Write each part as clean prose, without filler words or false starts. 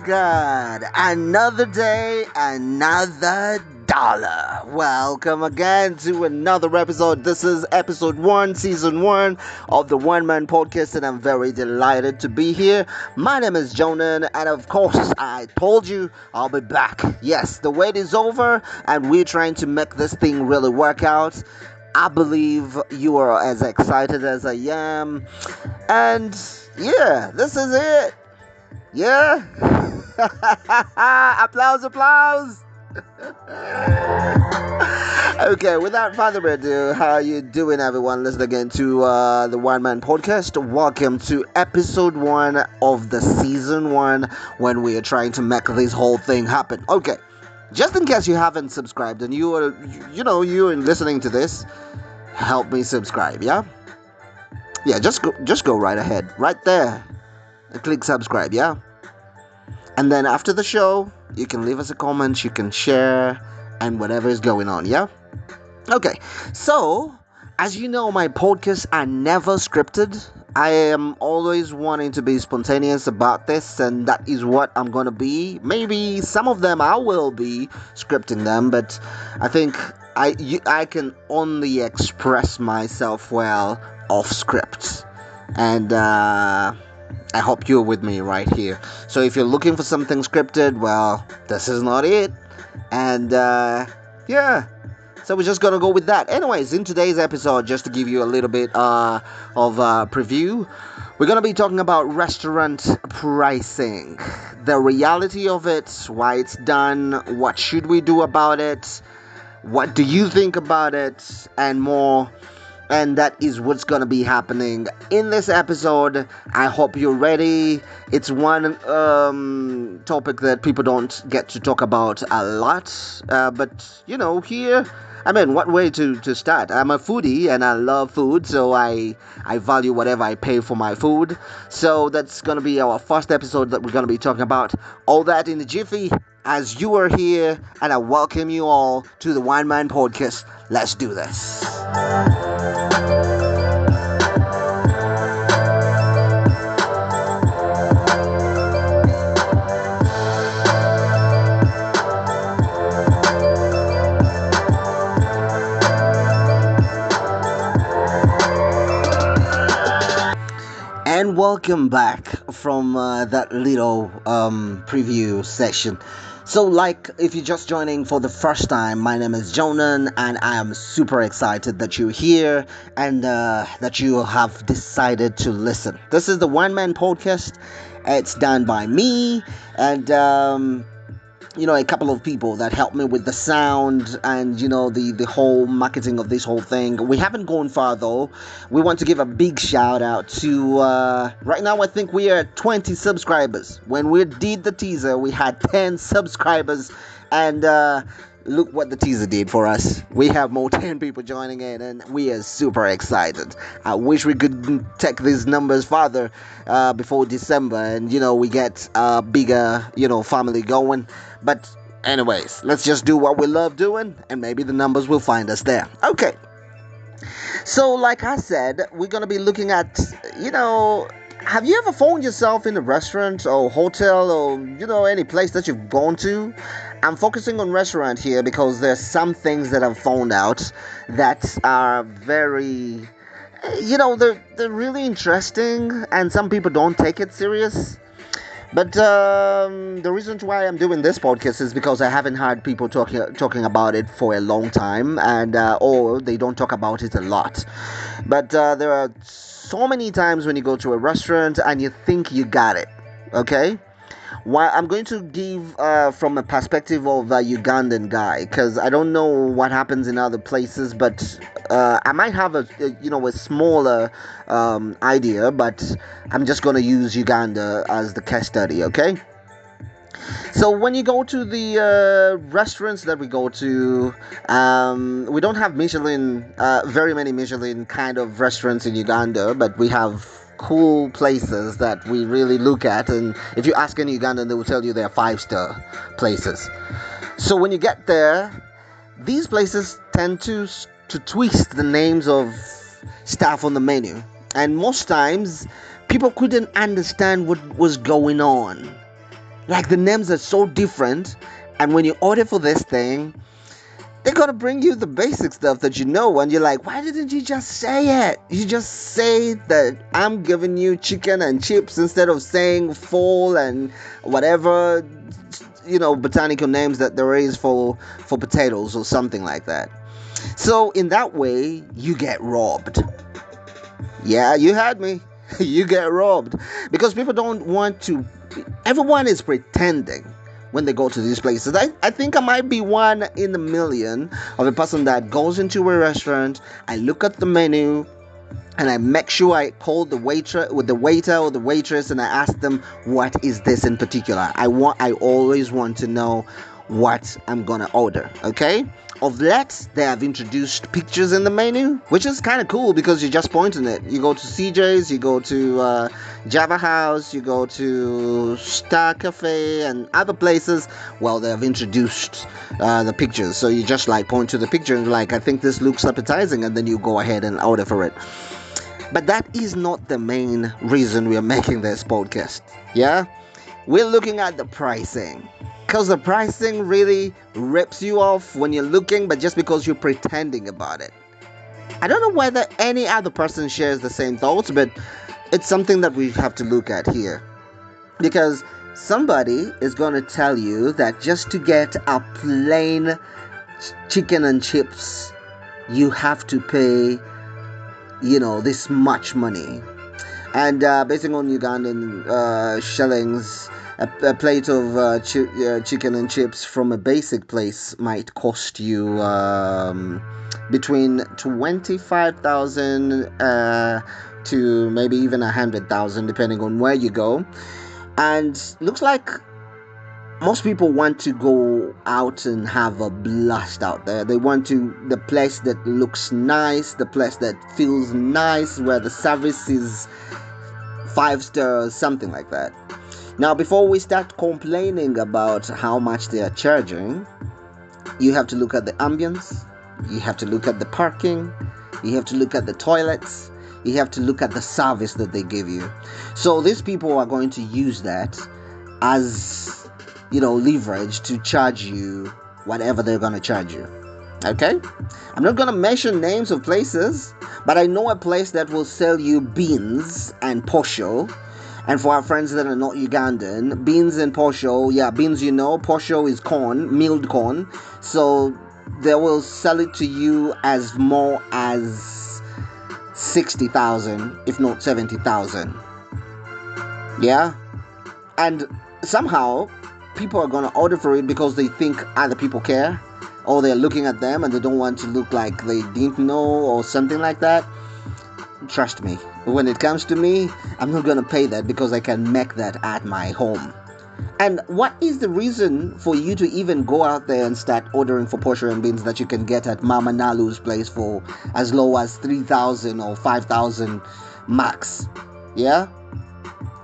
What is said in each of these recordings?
God, another day, another dollar. Welcome again to another episode. This is episode 1, season 1 of the One Man Podcast, and I'm very delighted to be here. My name is Jonan, and of course, I told you I'll be back. Yes, the wait is over, and we're trying to make this thing really work out. I believe you are as excited as I am, and yeah, this is it. Yeah. Applause, applause. Okay, without further ado, how are you doing, everyone? Listen again to the One Man Podcast. Welcome to episode 1 of the season 1 when we are trying to make this whole thing happen. Okay, just in case you haven't subscribed and you're listening to this, help me subscribe, yeah? Yeah, just go right ahead. Right there. Click subscribe, yeah? And then after the show, you can leave us a comment, you can share, and whatever is going on, yeah? Okay, so, as you know, my podcasts are never scripted. I am always wanting to be spontaneous about this, and that is what I'm gonna be. Maybe some of them I will be scripting them, but I think I can only express myself well off script. And, I hope you're with me right here. So if you're looking for something scripted, well, this is not it. And yeah, so we're just gonna go with that. Anyways, in today's episode, just to give you a little bit of preview, we're gonna be talking about restaurant pricing, the reality of it, why it's done, what should we do about it, what do you think about it, and more. And that is what's going to be happening in this episode. I hope you're ready. It's one topic that people don't get to talk about a lot. But, here, what way to start? I'm a foodie and I love food, so I value whatever I pay for my food. So that's going to be our first episode that we're going to be talking about all that in the jiffy as you are here, and I welcome you all to the One Man Podcast. Let's do this. And welcome back from that little preview session. So, if you're just joining for the first time, my name is Jonan, and I am super excited that you're here and that you have decided to listen. This is the One Man Podcast. It's done by me and a couple of people that help me with the sound and the whole marketing of this whole thing. We haven't gone far though. We want to give a big shout out to right now I think we are at 20 subscribers. When we did the teaser we had 10 subscribers, and look what the teaser did for us. We have more 10 people joining in, and we are super excited. I wish we could take these numbers further before December, and we get a bigger family going. But anyways, let's just do what we love doing, and maybe the numbers will find us there. Okay, so like I said, we're gonna be looking at have you ever found yourself in a restaurant or hotel or any place that you've gone to? I'm focusing on restaurant here because there's some things that I've found out that are very they're really interesting, and some people don't take it serious. But the reason why I'm doing this podcast is because I haven't heard people talking about it for a long time, and or they don't talk about it a lot. But there are so many times when you go to a restaurant and you think you got it, okay? Why I'm going to give from a perspective of a Ugandan guy, because I don't know what happens in other places, but I might have a smaller idea, but I'm just going to use Uganda as the case study, okay? So when you go to the restaurants that we go to, we don't have very many Michelin kind of restaurants in Uganda, but we have cool places that we really look at, and if you ask any Ugandan, they will tell you they're 5-star places. So when you get there, these places tend to twist the names of stuff on the menu, and most times people couldn't understand what was going on. Like the names are so different, and when you order for this thing, they're gonna bring you the basic stuff that you know, and you're like, why didn't you just say it? You just say that I'm giving you chicken and chips instead of saying fall and whatever, botanical names that there is for potatoes or something like that. So in that way, you get robbed. Yeah, you had me. You get robbed because people don't want to. Everyone is pretending when they go to these places. I think I might be one in a million of a person that goes into a restaurant. I look at the menu and I make sure I call the waiter or the waitress and I ask them, what is this in particular. I always want to know what I'm gonna order. Okay. Of late, they have introduced pictures in the menu, which is kind of cool because you just point on it. You go to CJ's, you go to Java House, you go to Star Cafe, and other places. Well, they have introduced the pictures, so you just like point to the picture and like, I think this looks appetizing, and then you go ahead and order for it. But that is not the main reason we are making this podcast. Yeah, we're looking at the pricing. Because the pricing really rips you off when you're looking, but just because you're pretending about it. I don't know whether any other person shares the same thoughts, but it's something that we have to look at here. Because somebody is going to tell you that just to get a plain chicken and chips, you have to pay, this much money. And based on Ugandan shillings, a plate of chicken and chips from a basic place might cost you between 25,000 to maybe even 100,000, depending on where you go. And looks like most people want to go out and have a blast out there. They want the place that looks nice, the place that feels nice, where the service is 5 stars, something like that. Now, before we start complaining about how much they are charging, you have to look at the ambience, you have to look at the parking, you have to look at the toilets, you have to look at the service that they give you. So these people are going to use that as, leverage to charge you whatever they're going to charge you. Okay? I'm not going to mention names of places, but I know a place that will sell you beans and posho. And for our friends that are not Ugandan, beans and posho, beans posho is corn, milled corn. So they will sell it to you as more as 60,000, if not 70,000. Yeah? And somehow, people are going to order for it because they think other people care. Or they're looking at them and they don't want to look like they didn't know or something like that. Trust me, when it comes to me, I'm not going to pay that because I can make that at my home. And what is the reason for you to even go out there and start ordering for posho and beans that you can get at Mama Nalu's place for as low as 3,000 or 5,000 max? Yeah?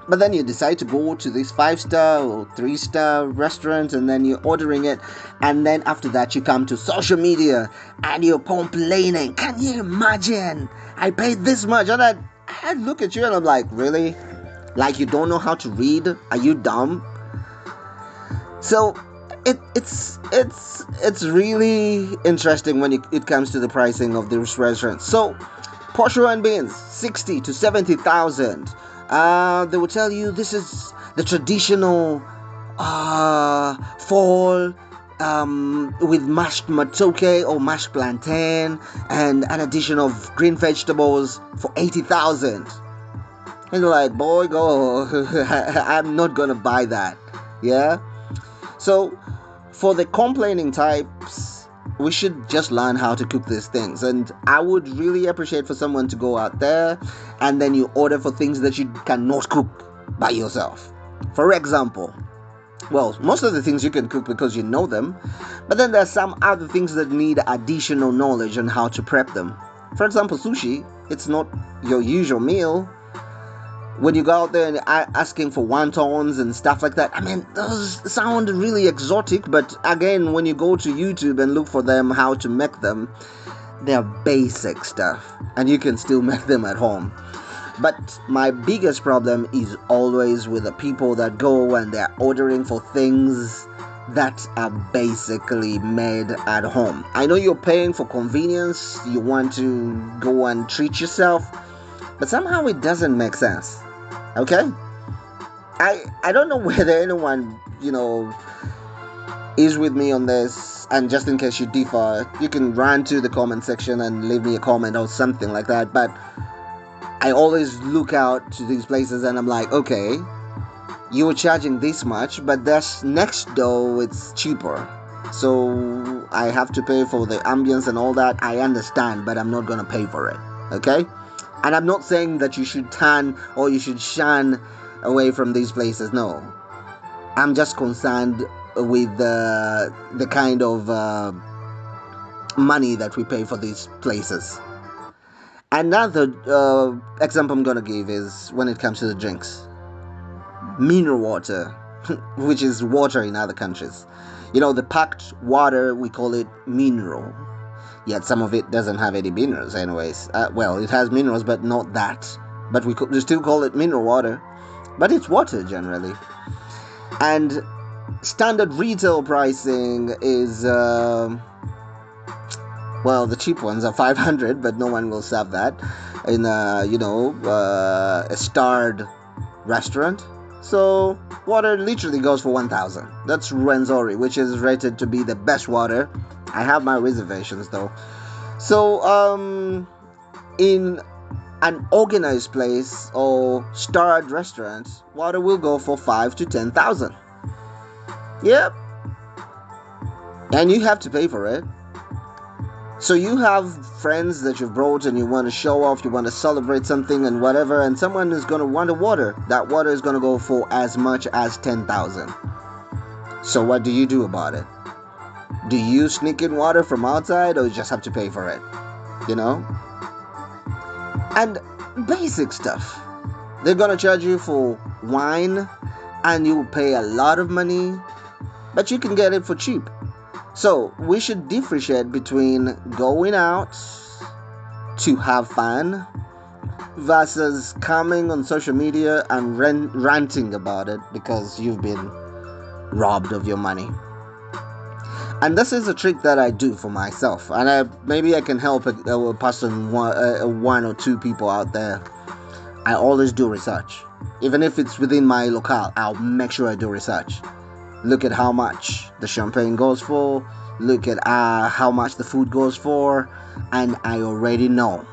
But then you decide to go to this 5-star or 3-star restaurant and then you're ordering it. And then after that, you come to social media and you're complaining. Can you imagine? I paid this much. And I look at you and I'm like, really? Like you don't know how to read? Are you dumb? So it's really interesting when it comes to the pricing of this restaurant. So posho and beans, 60 to 70,000. They will tell you this is the traditional fall with mashed matoke or mashed plantain and an addition of green vegetables for 80,000. And you're like, boy, go. I'm not gonna buy that. Yeah. So for the complaining types, we should just learn how to cook these things. And I would really appreciate for someone to go out there and then you order for things that you cannot cook by yourself. For example, well, most of the things you can cook because you know them, but then there are some other things that need additional knowledge on how to prep them. For example, sushi, it's not your usual meal. When you go out there and asking for wontons and stuff like that, I mean, those sound really exotic, but again, when you go to YouTube and look for them, how to make them, they're basic stuff, and you can still make them at home. But my biggest problem is always with the people that go and they're ordering for things that are basically made at home. I know you're paying for convenience, you want to go and treat yourself, but somehow it doesn't make sense. Okay? I don't know whether anyone, is with me on this, and just in case you differ, you can run to the comment section and leave me a comment or something like that. But I always look out to these places and I'm like, okay, you were charging this much, but that's next door it's cheaper. So I have to pay for the ambience and all that. I understand, but I'm not gonna pay for it. Okay? And I'm not saying that you should turn or you should shun away from these places. No. I'm just concerned with the kind of money that we pay for these places. Another example I'm gonna give is when it comes to the drinks. Mineral water, which is water in other countries. The packed water, we call it mineral. Yet some of it doesn't have any minerals anyways. Well, it has minerals, but not that. But we still call it mineral water. But it's water generally. And standard retail pricing is, the cheap ones are 500, but no one will serve that in a starred restaurant. So water literally goes for 1,000. That's Rwenzori, which is rated to be the best water. I have my reservations though. So in an organized place or starred restaurant, water will go for 5 to 10,000. Yep, and you have to pay for it. So you have friends that you've brought and you want to show off, you want to celebrate something and whatever, and someone is going to want a water. That water is going to go for as much as 10,000. So what do you do about it? Do you sneak in water from outside or you just have to pay for it? And basic stuff. They're going to charge you for wine and you pay a lot of money, but you can get it for cheap. So we should differentiate between going out to have fun versus coming on social media and ranting about it because you've been robbed of your money. And this is a trick that I do for myself, and maybe I can help a person, one or two people out there. I always do research. Even if it's within my locale, I'll make sure I do research. Look at how much the champagne goes for, look at how much the food goes for, and I already know.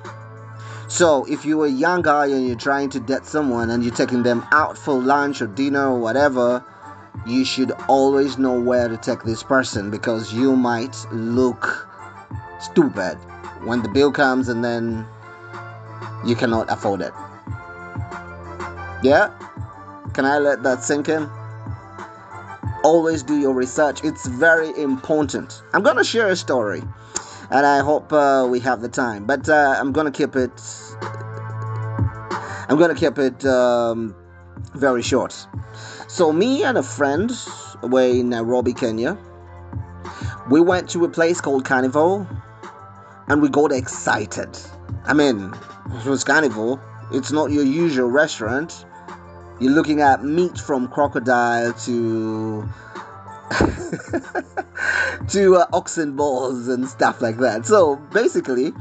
So if you're a young guy and you're trying to date someone and you're taking them out for lunch or dinner or whatever, you should always know where to take this person, because you might look stupid when the bill comes and then you cannot afford it. Yeah? Can I let that sink in? Always do your research. It's very important. I'm gonna share a story, and I hope we have the time. But I'm gonna keep it. Very short. So me and a friend were in Nairobi, Kenya. We went to a place called Carnival, and we got excited. I mean, it was Carnival. It's not your usual restaurant. You're looking at meat from crocodile to oxen balls and stuff like that. So basically,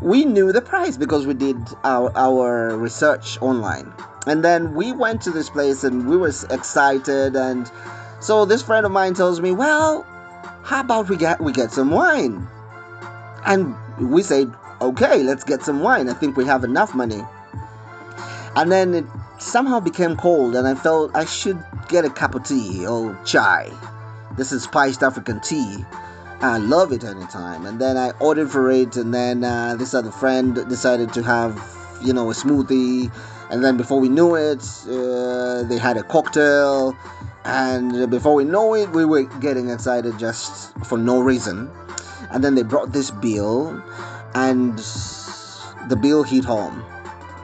we knew the price because we did our research online. And then we went to this place and we were excited. And so this friend of mine tells me, well, how about we get some wine? And we said, okay, let's get some wine. I think we have enough money. And then it somehow became cold and I felt I should get a cup of tea or chai. This is spiced African tea. I love it anytime. And then I ordered for it, and then this other friend decided to have, a smoothie. And then before we knew it, they had a cocktail. And before we know it, we were getting excited just for no reason. And then they brought this bill, and the bill hit home.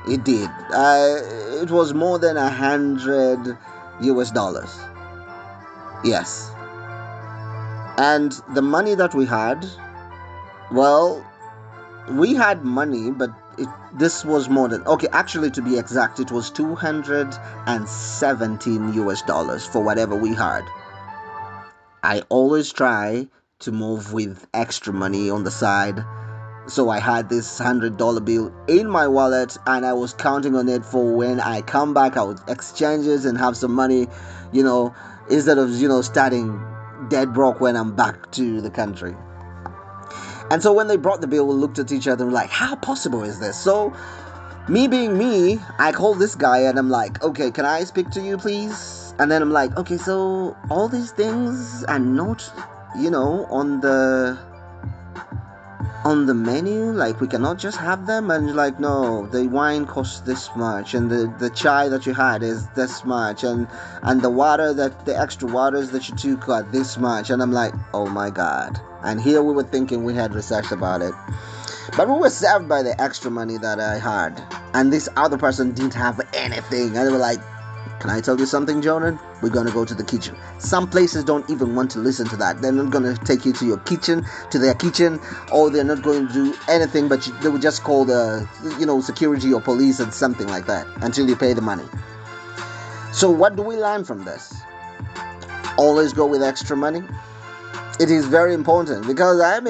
It did. It was more than $100 US. Yes. And the money that we had, well, we had money, but this was more than, okay, actually, to be exact, it was 217 US dollars for whatever we had. I always try to move with extra money on the side. So I had this $100 bill in my wallet, and I was counting on it for when I come back, I would exchange it and have some money, you know, instead of, starting dead broke when I'm back to the country. And so when they brought the bill, we looked at each other and were like, how possible is this? So me being me, I called this guy and I'm like, okay, can I speak to you, please? And then I'm like, okay, so all these things are not, on the menu, like we cannot just have them. And you're like, no, the wine costs this much, and the chai that you had is this much, and the extra waters that you took are this much. And I'm like, oh my god. And here we were thinking we had researched about it, but we were served by the extra money that I had, and this other person didn't have anything. And they were like, can I tell you something, Jonan? We're gonna go to the kitchen. Some places don't even want to listen to that. They're not gonna take you to your kitchen, to their kitchen, or they're not going to do anything. But they would just call the, security or police and something like that until you pay the money. So what do we learn from this? Always go with extra money. It is very important, because I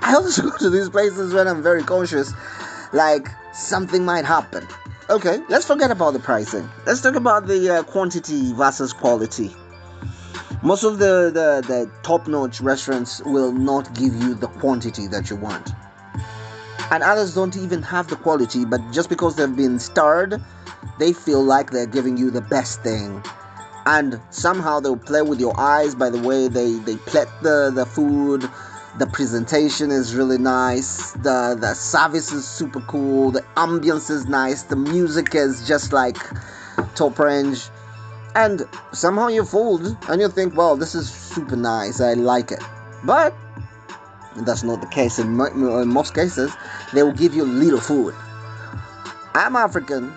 also go to these places when I'm very conscious, like something might happen. Okay, let's forget about the pricing. Let's talk about the quantity versus quality. Most of the top-notch restaurants will not give you the quantity that you want. And others don't even have the quality, but just because they've been starred, they feel like they're giving you the best thing. And somehow they'll play with your eyes by the way they plate the food. The presentation is really nice. The service is super cool. The ambience is nice. The music is just like top range. And somehow you're fooled and you think, well, this is super nice. I like it. But that's not the case. In most cases, they will give you little food. I'm African.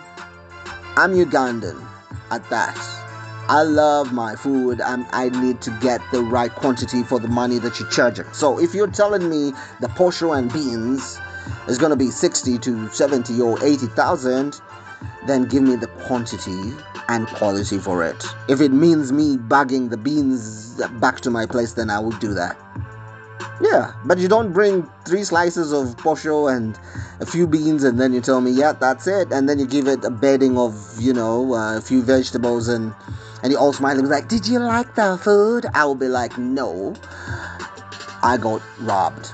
I'm Ugandan at that. I love my food, and I need to get the right quantity for the money that you're charging. So if you're telling me the posho and beans is going to be 60 to 70 or 80,000, then give me the quantity and quality for it. If it means me bagging the beans back to my place, then I will do that. Yeah, but you don't bring 3 slices of posho and a few beans and then you tell me, yeah, that's it. And then you give it a bedding of, a few vegetables and you all smile and be like, did you like the food? I will be like, no, I got robbed.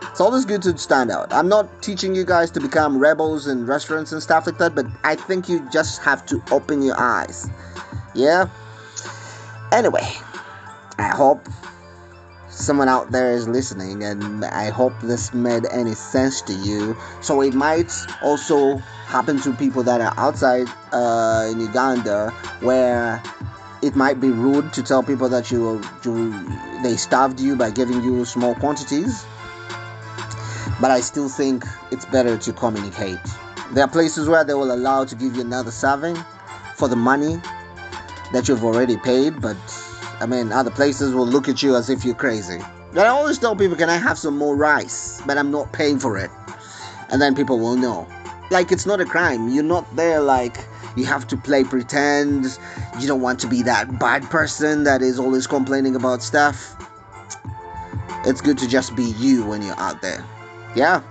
It's always good to stand out. I'm not teaching you guys to become rebels in restaurants and stuff like that, but I think you just have to open your eyes. Yeah? Anyway, I hope someone out there is listening, and I hope this made any sense to you. So it might also happen to people that are outside in Uganda, where it might be rude to tell people that they starved you by giving you small quantities. But I still think it's better to communicate. There are places where they will allow to give you another serving for the money that you've already paid, but other places will look at you as if you're crazy. But I always tell people, can I have some more rice? But I'm not paying for it. And then people will know. Like, it's not a crime. You're not there like you have to play pretend. You don't want to be that bad person that is always complaining about stuff. It's good to just be you when you're out there. Yeah?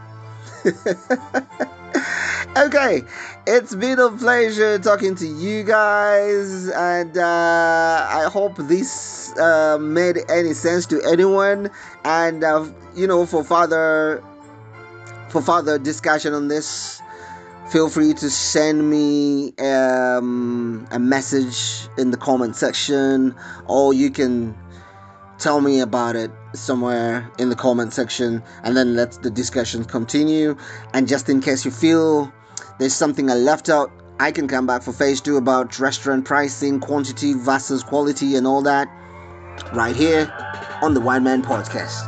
Okay, it's been a pleasure talking to you guys, and I hope this made any sense to anyone. And for further discussion on this, feel free to send me a message in the comment section, or you can tell me about it somewhere in the comment section, and then let the discussion continue. And just in case you feel there's something I left out, I can come back for phase 2 about restaurant pricing, quantity versus quality, and all that right here on the Wine Man Podcast.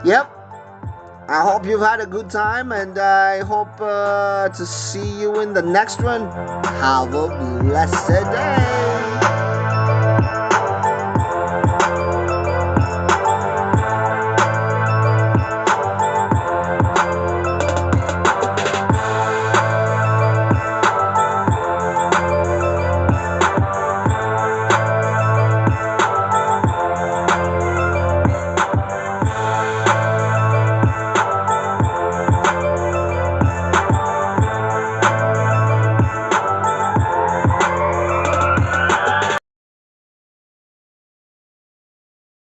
Yep. I hope you've had a good time, and I hope to see you in the next one. Have a blessed day.